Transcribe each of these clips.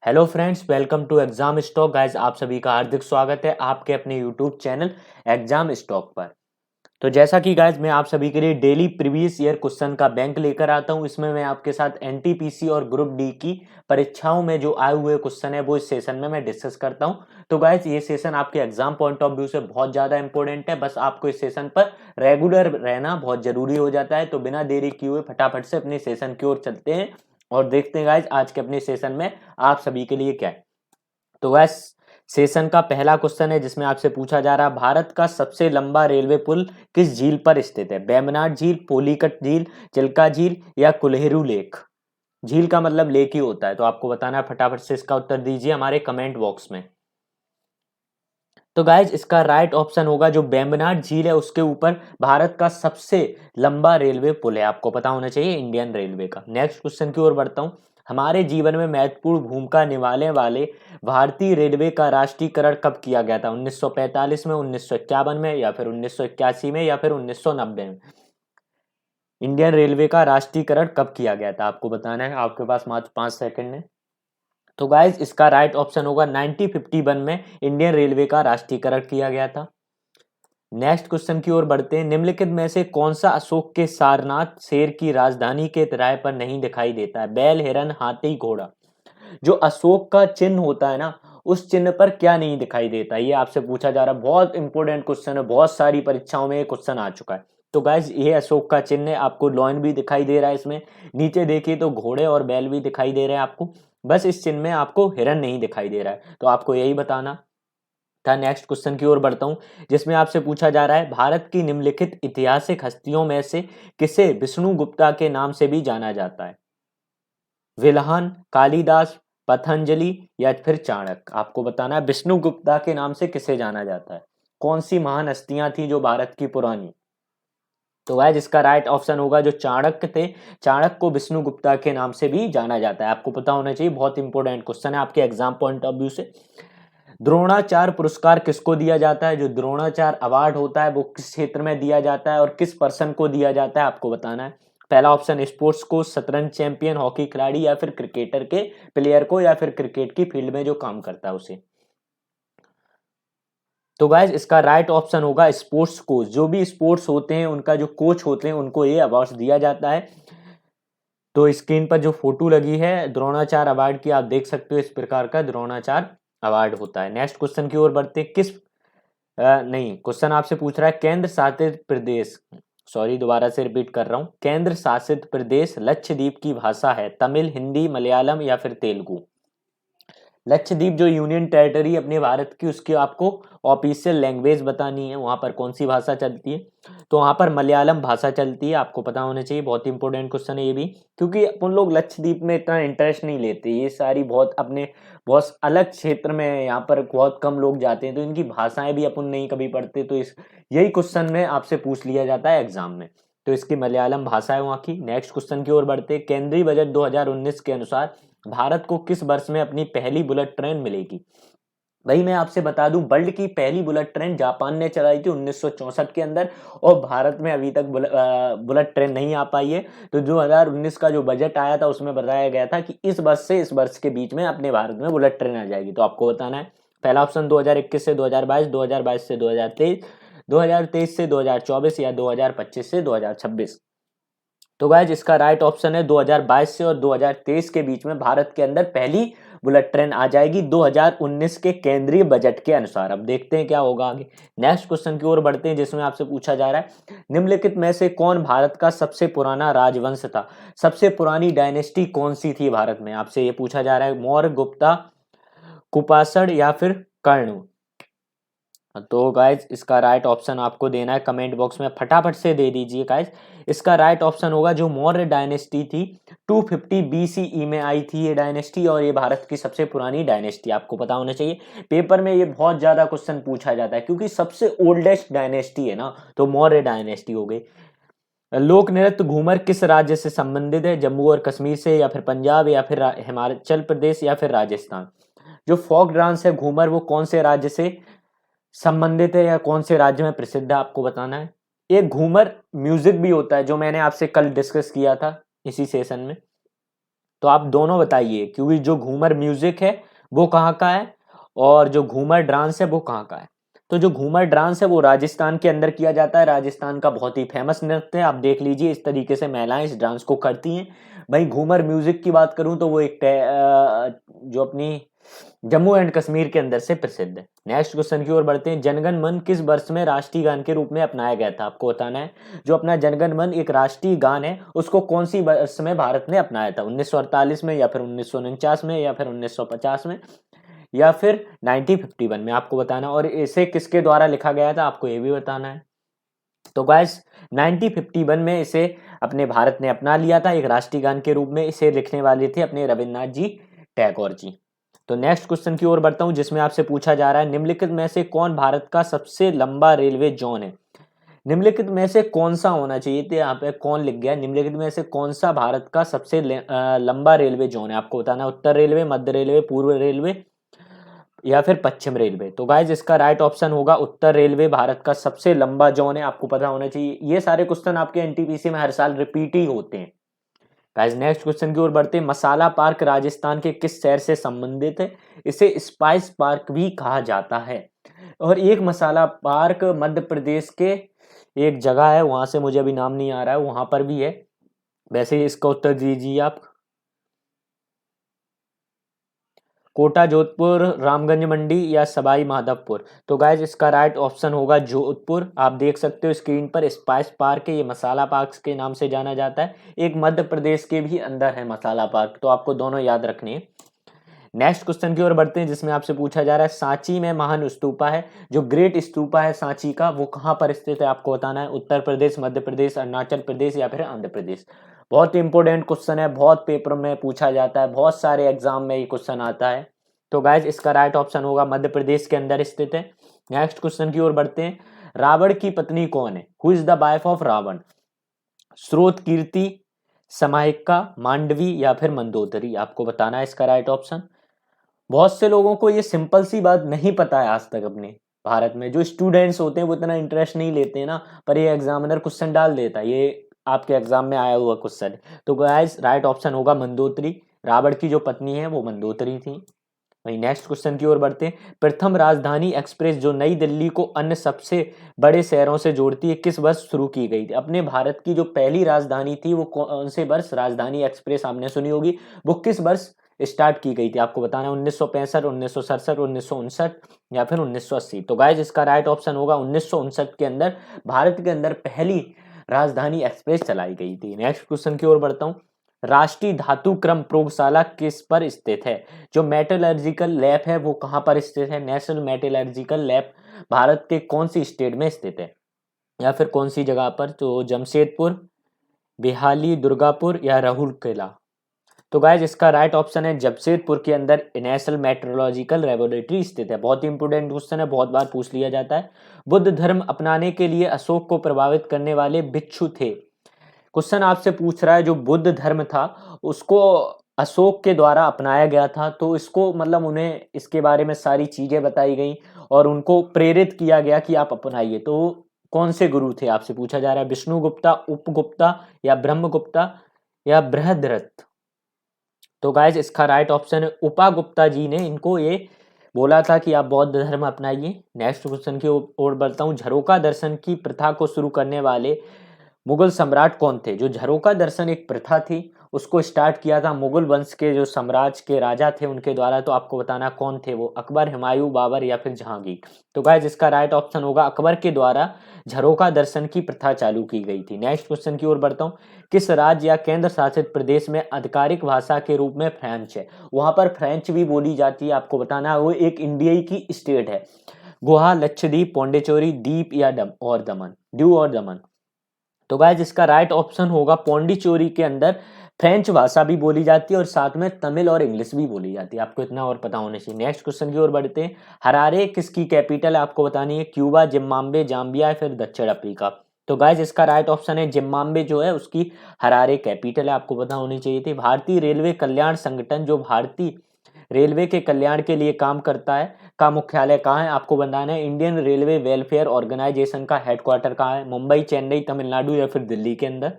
Hello friends, welcome to exam stock guys. आप सभी का हार्दिक स्वागत है आपके अपने यूट्यूब चैनल एग्जाम स्टॉक पर। तो जैसा कि गाइस मैं आप सभी के लिए डेली प्रीवियस ईयर क्वेश्चन का बैंक लेकर आता हूं। इसमें मैं आपके साथ एनटीपीसी और ग्रुप डी की परीक्षाओं में जो आए हुए क्वेश्चन है वो इस सेशन में मैं डिस्कस करता हूं। तो गाइस ये सेशन आपके एग्जाम पॉइंट ऑफ व्यू से बहुत ज्यादा इंपॉर्टेंट है। बस आपको इस सेशन पर रेगुलर रहना बहुत जरूरी हो जाता है। तो बिना देरी किए हुए फटाफट से अपने सेशन की ओर चलते हैं और देखते हैं गाइस आज के अपने सेशन में आप सभी के लिए क्या है। तो गाइस सेशन का पहला क्वेश्चन है जिसमें आपसे पूछा जा रहा है, भारत का सबसे लंबा रेलवे पुल किस झील पर स्थित है? वेम्बनाड झील, पोलीकट झील, चिल्का झील या कुल्हेरू लेक। झील का मतलब लेक ही होता है, तो आपको बताना है। फटाफट से इसका उत्तर दीजिए हमारे कमेंट बॉक्स में। तो गाइज इसका राइट ऑप्शन होगा जो वेम्बनाड झील है उसके ऊपर भारत का सबसे लंबा रेलवे पुल है। आपको पता होना चाहिए इंडियन रेलवे का। नेक्स्ट क्वेश्चन की ओर बढ़ता हूं। हमारे जीवन में महत्वपूर्ण भूमिका निभाने वाले भारतीय रेलवे का राष्ट्रीयकरण कब किया गया था? 1945 में, 1951 में या फिर 1981 में या फिर 1990 में? इंडियन रेलवे का राष्ट्रीयकरण कब किया गया था आपको बताना है। आपके पास मात्र 5 सेकंड है। तो गाइज इसका राइट ऑप्शन होगा 1951 में इंडियन रेलवे का राष्ट्रीयकरण किया गया था। नेक्स्ट क्वेश्चन की ओर बढ़ते हैं। निम्नलिखित में से कौन सा अशोक के सारनाथ शेर की राजधानी के किराए पर नहीं दिखाई देता है? बैल, हिरन, हाथी, घोड़ा। जो अशोक का चिन्ह होता है ना, उस चिन्ह पर क्या नहीं दिखाई देता? ये आपसे पूछा जा रहा है। बहुत इंपॉर्टेंट क्वेश्चन है, बहुत सारी परीक्षाओं में ये क्वेश्चन आ चुका है। तो गाइज ये अशोक का चिन्ह है। आपको लॉयन भी दिखाई दे रहा है इसमें। नीचे देखिए तो घोड़े और बैल भी दिखाई दे रहे हैं आपको। बस इस चिन्ह में आपको हिरन नहीं दिखाई दे रहा है, तो आपको यही बताना था। नेक्स्ट क्वेश्चन की ओर बढ़ता हूं जिसमें आपसे पूछा जा रहा है, भारत की निम्नलिखित ऐतिहासिक हस्तियों में से किसे विष्णु गुप्ता के नाम से भी जाना जाता है? विल्हन, कालिदास, पतंजलि या फिर चाणक्य। आपको बताना है विष्णु गुप्ता के नाम से किसे जाना जाता है। कौन सी महान हस्तियां थी जो भारत की पुरानी? तो गाइस इसका राइट ऑप्शन होगा जो चाणक्य थे। चाणक्य को विष्णु गुप्ता के नाम से भी जाना जाता है। आपको पता होना चाहिए, बहुत इंपॉर्टेंट क्वेश्चन है आपके एग्जाम पॉइंट ऑफ व्यू से। द्रोणाचार्य पुरस्कार किसको दिया जाता है? जो द्रोणाचार्य अवार्ड होता है वो किस क्षेत्र में दिया जाता है और किस पर्सन को दिया जाता है आपको बताना है। पहला ऑप्शन स्पोर्ट्स को, शतरंज चैंपियन, हॉकी खिलाड़ी या फिर क्रिकेटर के प्लेयर को या फिर क्रिकेट की फील्ड में जो काम करता है उसे। तो गाइज इसका राइट ऑप्शन होगा स्पोर्ट्स कोच। जो भी स्पोर्ट्स होते हैं उनका जो कोच होते हैं उनको ये अवार्ड दिया जाता है। तो स्क्रीन पर जो फोटो लगी है द्रोणाचार्य अवार्ड की, आप देख सकते हो इस प्रकार का द्रोणाचार्य अवार्ड होता है। नेक्स्ट क्वेश्चन की ओर बढ़ते हैं। नहीं, क्वेश्चन आपसे पूछ रहा है केंद्र शासित प्रदेश, सॉरी दोबारा से रिपीट कर रहा हूं, केंद्र शासित प्रदेश लक्षद्वीप की भाषा है तमिल, हिंदी, मलयालम या फिर तेलुगु। लक्षद्वीप जो यूनियन टेरिटरी अपने भारत की, उसकी आपको ऑफिशियल लैंग्वेज बतानी है, वहां पर कौन सी भाषा चलती है। तो वहां पर मलयालम भाषा चलती है। आपको पता होना चाहिए, बहुत इंपॉर्टेंट क्वेश्चन है ये भी, क्योंकि अपन लोग लक्षद्वीप में इतना इंटरेस्ट नहीं लेते। ये सारी बहुत अपने बहुत अलग क्षेत्र में है, यहाँ पर बहुत कम लोग जाते हैं, तो इनकी भाषाएं भी अपन नहीं कभी पढ़ते। तो इस यही क्वेश्चन में आपसे पूछ लिया जाता है एग्जाम में। तो इसकी मलयालम भाषा है वहाँ की। नेक्स्ट क्वेश्चन की ओर बढ़ते हैं। केंद्रीय बजट 2019 के अनुसार भारत को किस वर्ष में अपनी पहली बुलेट ट्रेन मिलेगी? वही मैं आपसे बता दूं, वर्ल्ड की पहली बुलेट ट्रेन जापान ने चलाई थी 1964 के अंदर, और भारत में अभी तक बुलेट ट्रेन नहीं आ पाई है। तो 2019 का जो बजट आया था उसमें बताया गया था कि इस वर्ष से इस वर्ष के बीच में अपने भारत में बुलेट ट्रेन आ जाएगी। तो आपको बताना है। पहला ऑप्शन 2021 से 2022, 2022 से 2023, 2023 से 2024 या 2025 से 2026। तो गाइज इसका राइट ऑप्शन है 2022 से और 2023 के बीच में भारत के अंदर पहली बुलेट ट्रेन आ जाएगी 2019 के केंद्रीय बजट के अनुसार। अब देखते हैं क्या होगा आगे। नेक्स्ट क्वेश्चन की ओर बढ़ते हैं जिसमें आपसे पूछा जा रहा है, निम्नलिखित में से कौन भारत का सबसे पुराना राजवंश था? सबसे पुरानी डायनेस्टी कौन सी थी भारत में? आपसे ये पूछा जा रहा है। मौर्य, गुप्ता, कुपासड़ या फिर कर्ण। तो गाइज इसका राइट ऑप्शन आपको देना है कमेंट बॉक्स में, फटाफट से दे दीजिए गाइज। इसका राइट ऑप्शन होगा जो मौर्य डायनेस्टी थी, 250 बीसीई में आई थी ये डायनेस्टी, और ये भारत की सबसे पुरानी डायनेस्टी। आपको पता होना चाहिए, पेपर में ये बहुत ज्यादा क्वेश्चन पूछा जाता है क्योंकि सबसे ओल्डेस्ट डायनेस्टी है ना, तो मौर्य डायनेस्टी हो गई। लोक नृत्य घूमर किस राज्य से संबंधित है? जम्मू और कश्मीर से या फिर पंजाब या फिर हिमाचल प्रदेश या फिर राजस्थान। जो फोक डांस है घूमर, वो कौन से राज्य से संबंधित है या कौन से राज्य में प्रसिद्ध है आपको बताना है। एक घूमर म्यूजिक भी होता है जो मैंने आपसे कल डिस्कस किया था इसी सेशन में। तो आप दोनों बताइए, क्योंकि जो घूमर म्यूजिक है वो कहाँ का है और जो घूमर डांस है वो कहाँ का है। तो जो घूमर डांस है वो राजस्थान के अंदर किया जाता है। राजस्थान का बहुत ही फेमस नृत्य है, आप देख लीजिए इस तरीके से महिलाएं इस डांस को करती हैं। भाई घूमर म्यूजिक की बात करूं तो वो एक जो अपनी जम्मू एंड कश्मीर के अंदर से प्रसिद्ध है। नेक्स्ट क्वेश्चन की ओर बढ़ते हैं। जनगण मन किस वर्ष में राष्ट्रीय गान के रूप में अपनाया गया था, आपको बताना है। जो अपना जनगण मन एक राष्ट्रीय गान है उसको कौन सी वर्ष में भारत ने अपनाया था, 1948 में या फिर 1949 में या फिर 1950 में या फिर 1951 में, आपको बताना। और इसे किसके द्वारा लिखा गया था आपको ये भी बताना है। तो गाइस 1951 में इसे अपने भारत ने अपना लिया था एक राष्ट्रीय गान के रूप में। इसे लिखने वाले थे अपने रविन्द्रनाथ जी टैगोर जी। तो नेक्स्ट क्वेश्चन की ओर बढ़ता हूं जिसमें आपसे पूछा जा रहा है निम्नलिखित में से कौन भारत का सबसे लंबा रेलवे जोन है। निम्नलिखित में से कौन सा होना चाहिए थे, यहाँ पे कौन लिख गया, निम्नलिखित में से कौन सा भारत का सबसे लंबा रेलवे जोन है, आपको बताना। उत्तर रेलवे, मध्य रेलवे, पूर्व रेलवे या फिर पश्चिम रेलवे। तो गाइज इसका राइट ऑप्शन होगा उत्तर रेलवे भारत का सबसे लंबा जोन है, आपको पता होना चाहिए। ये सारे क्वेश्चन आपके एनटीपीसी में हर साल रिपीट ही होते हैं। गाइज नेक्स्ट क्वेश्चन की ओर बढ़ते हैं। मसाला पार्क राजस्थान के किस शहर से संबंधित है, इसे स्पाइस पार्क भी कहा जाता है। और एक मसाला पार्क मध्य प्रदेश के एक जगह है, वहां से मुझे अभी नाम नहीं आ रहा है, वहां पर भी है। वैसे इसका उत्तर दीजिए आप। कोटा, जोधपुर, रामगंज मंडी या सवाई माधवपुर। तो गाइज इसका राइट ऑप्शन होगा जोधपुर। आप देख सकते हो स्क्रीन पर स्पाइस पार्क है, ये मसाला पार्क के नाम से जाना जाता है। एक मध्य प्रदेश के भी अंदर है मसाला पार्क, तो आपको दोनों याद रखने हैं। नेक्स्ट क्वेश्चन की ओर बढ़ते हैं जिसमें आपसे पूछा जा रहा है सांची में महान स्तूपा है, जो ग्रेट स्तूपा है सांची का, वो कहाँ पर स्थित है, आपको बताना है। उत्तर प्रदेश, मध्य प्रदेश, अरुणाचल प्रदेश या फिर आंध्र प्रदेश। बहुत इंपॉर्टेंट क्वेश्चन है, बहुत पेपर में पूछा जाता है, बहुत सारे एग्जाम में ये क्वेश्चन आता है। तो गाइज इसका राइट ऑप्शन होगा मध्य प्रदेश के अंदर स्थित है। नेक्स्ट क्वेश्चन की ओर बढ़ते हैं। रावण की पत्नी कौन है, who is the wife of Ravan. स्रोत कीर्ति, समाहिका, मांडवी या फिर मंदोदरी, आपको बताना है इसका राइट ऑप्शन। बहुत से लोगों को ये सिंपल सी बात नहीं पता है आज तक अपने भारत में। जो स्टूडेंट्स होते हैं वो इतना इंटरेस्ट नहीं लेते हैं ना, पर ये एग्जामिनर क्वेश्चन डाल देता है, ये आपके एग्जाम में आया हुआ क्वेश्चन है। तो गाइस राइट ऑप्शन होगा मंदोदरी। रावण की जो पत्नी है वो मंदोदरी थी। वही नेक्स्ट क्वेश्चन की ओर बढ़ते हैं। प्रथम राजधानी एक्सप्रेस जो नई दिल्ली को अन्य सबसे बड़े शहरों से जोड़ती है किस वर्ष शुरू की गई थी। अपने भारत की जो पहली राजधानी थी वो कौन से वर्ष, राजधानी एक्सप्रेस आपने सुनी होगी, वो किस वर्ष स्टार्ट की गई थी, आपको बताना है। 1965, 1967, 1959 या फिर 1980। तो गाइज इसका राइट ऑप्शन होगा 1959 के अंदर भारत के अंदर पहली राजधानी एक्सप्रेस चलाई गई थी। नेक्स्ट क्वेश्चन की ओर बढ़ता हूँ। राष्ट्रीय धातु क्रम प्रयोगशाला किस पर स्थित है, जो मेटलर्जिकल लैब है वो कहाँ पर स्थित है। नेशनल मेटलर्जिकल लैब भारत के कौन सी स्टेट में स्थित है या फिर कौन सी जगह पर, तो जमशेदपुर, बिहाली, दुर्गापुर या राउरकेला। तो गाइज इसका राइट ऑप्शन है जमशेदपुर के अंदर नेशनल मेट्रोलॉजिकल लेबोरेटरी स्थित है। बहुत इंपोर्टेंट क्वेश्चन है, बहुत बार पूछ लिया जाता है। बुद्ध धर्म अपनाने के लिए अशोक को प्रभावित करने वाले भिक्षु थे। क्वेश्चन आपसे पूछ रहा है जो बुद्ध धर्म था उसको अशोक के द्वारा अपनाया गया था, तो इसको मतलब उन्हें इसके बारे में सारी चीजें बताई गई और उनको प्रेरित किया गया कि आप अपनाइए। तो कौन से गुरु थे आपसे पूछा जा रहा है, विष्णुगुप्ता, उपगुप्ता या ब्रह्मगुप्ता या बृहद्रथ। तो गाइज इसका राइट ऑप्शन है उपा गुप्ता जी ने इनको ये बोला था कि आप बौद्ध धर्म अपनाइए। नेक्स्ट क्वेश्चन की ओर बढ़ता हूँ। झरोका दर्शन की प्रथा को शुरू करने वाले मुगल सम्राट कौन थे। जो झरोका दर्शन एक प्रथा थी उसको स्टार्ट किया था मुगल वंश के जो साम्राज्य के राजा थे उनके द्वारा। तो आपको बताना कौन थे वो, अकबर, हुमायूं, बाबर या फिर जहांगीर। तो गाइज इसका राइट ऑप्शन होगा अकबर के द्वारा झरोका दर्शन की प्रथा चालू की गई थी। नेक्स्ट क्वेश्चन की ओर बढ़ता हूँ। किस राज्य या केंद्र शासित प्रदेश में आधिकारिक भाषा के रूप में फ्रेंच है, वहां पर फ्रेंच भी बोली जाती है, आपको बताना वो एक इंडिया की स्टेट है। गोवा, लक्षद्वीप, पौंडीचेरी, दीप या दमन, दीव और दमन। तो गाइज इसका राइट ऑप्शन होगा पौंडीचेरी के अंदर फ्रेंच भाषा भी बोली जाती है और साथ में तमिल और इंग्लिश भी बोली जाती है, आपको इतना और पता होना चाहिए। नेक्स्ट क्वेश्चन की ओर बढ़ते हैं। हरारे किसकी कैपिटल है, आपको बतानी है। क्यूबा, जिम्बाब्वे, जाम्बिया या फिर दक्षिण अफ्रीका। तो गाइज इसका राइट ऑप्शन है जिम्बाब्वे जो है उसकी हरारे कैपिटल है, आपको पता होनी चाहिए थी। भारतीय रेलवे कल्याण संगठन जो भारतीय रेलवे के कल्याण के लिए काम करता है का मुख्यालय कहाँ है, आपको बताना है। इंडियन रेलवे वेलफेयर ऑर्गेनाइजेशन का हेडक्वार्टर कहाँ है, मुंबई, चेन्नई, तमिलनाडु या फिर दिल्ली के अंदर।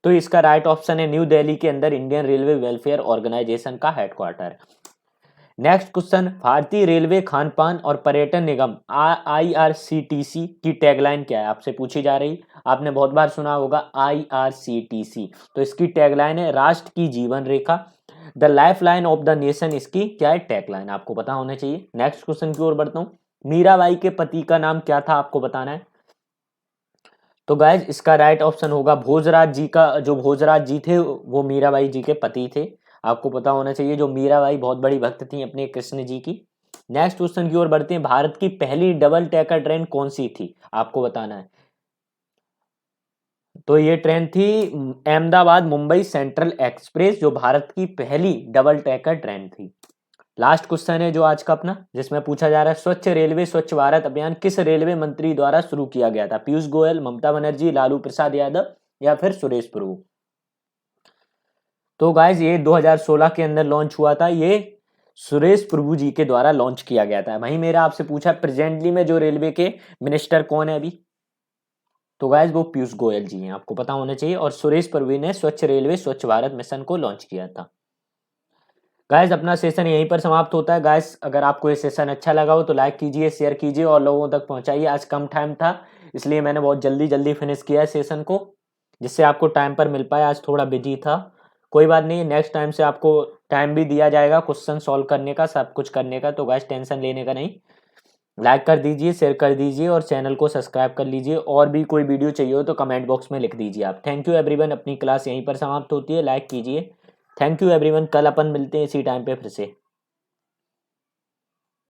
तो इसका राइट ऑप्शन है न्यू दिल्ली के अंदर इंडियन रेलवे वेलफेयर ऑर्गेनाइजेशन का हेडक्वार्टर है। नेक्स्ट क्वेश्चन, भारतीय रेलवे खान पान और पर्यटन निगम IRCTC की टैगलाइन क्या है, आपसे पूछी जा रही। आपने बहुत बार सुना होगा IRCTC, तो इसकी टैगलाइन है राष्ट्र की जीवन रेखा, the life line of the nation. इसकी क्या है टैगलाइन, आपको पता होना चाहिए। नेक्स्ट क्वेश्चन की ओर बढ़ता हूँ, मीराबाई के पति का नाम क्या था, आपको बताना है। तो गाइज इसका राइट ऑप्शन होगा भोजराज जी का, जो भोजराज जी थे वो मीराबाई जी के पति थे। आपको पता होना चाहिए, जो मीराबाई बहुत बड़ी भक्त थी अपने कृष्ण जी की। नेक्स्ट क्वेश्चन की ओर बढ़ते हैं, भारत की पहली डबल टैकर ट्रेन कौन सी थी, आपको बताना है। तो ये ट्रेन थी अहमदाबाद मुंबई सेंट्रल एक्सप्रेस, जो भारत की पहली डबल टैकर ट्रेन थी। लास्ट क्वेश्चन है जो आज का अपना, जिसमें पूछा जा रहा है स्वच्छ रेलवे स्वच्छ भारत अभियान किस रेलवे मंत्री द्वारा शुरू किया गया था, पीयूष गोयल, ममता बनर्जी, लालू प्रसाद यादव या फिर सुरेश प्रभु। तो गाइज ये 2016 के अंदर लॉन्च हुआ था, ये सुरेश प्रभु जी के द्वारा लॉन्च किया गया था। वहीं मेरा आपसे पूछा प्रेजेंटली में जो रेलवे के मिनिस्टर कौन है अभी, तो गाइज वो पीयूष गोयल जी हैं, आपको पता होना चाहिए। और सुरेश प्रभु ने स्वच्छ रेलवे स्वच्छ भारत मिशन को लॉन्च किया था। गाइज अपना सेशन यहीं पर समाप्त होता है। गाइज अगर आपको ये सेशन अच्छा लगा हो तो लाइक कीजिए, शेयर कीजिए और लोगों तक पहुंचाइए। आज कम टाइम था इसलिए मैंने बहुत जल्दी जल्दी फिनिश किया है सेशन को, जिससे आपको टाइम पर मिल पाए। आज थोड़ा बिजी था, कोई बात नहीं, नेक्स्ट टाइम से आपको टाइम भी दिया जाएगा क्वेश्चन सॉल्व करने का, सब कुछ करने का। तो गाइज टेंशन लेने का नहीं, लाइक कर दीजिए, शेयर कर दीजिए और चैनल को सब्सक्राइब कर लीजिए। और भी कोई वीडियो चाहिए हो तो कमेंट बॉक्स में लिख दीजिए आप। थैंक यू एवरीवन, अपनी क्लास यहीं पर समाप्त होती है, लाइक कीजिए। थैंक यू एवरीवन, कल अपन मिलते हैं इसी टाइम पे फिर से।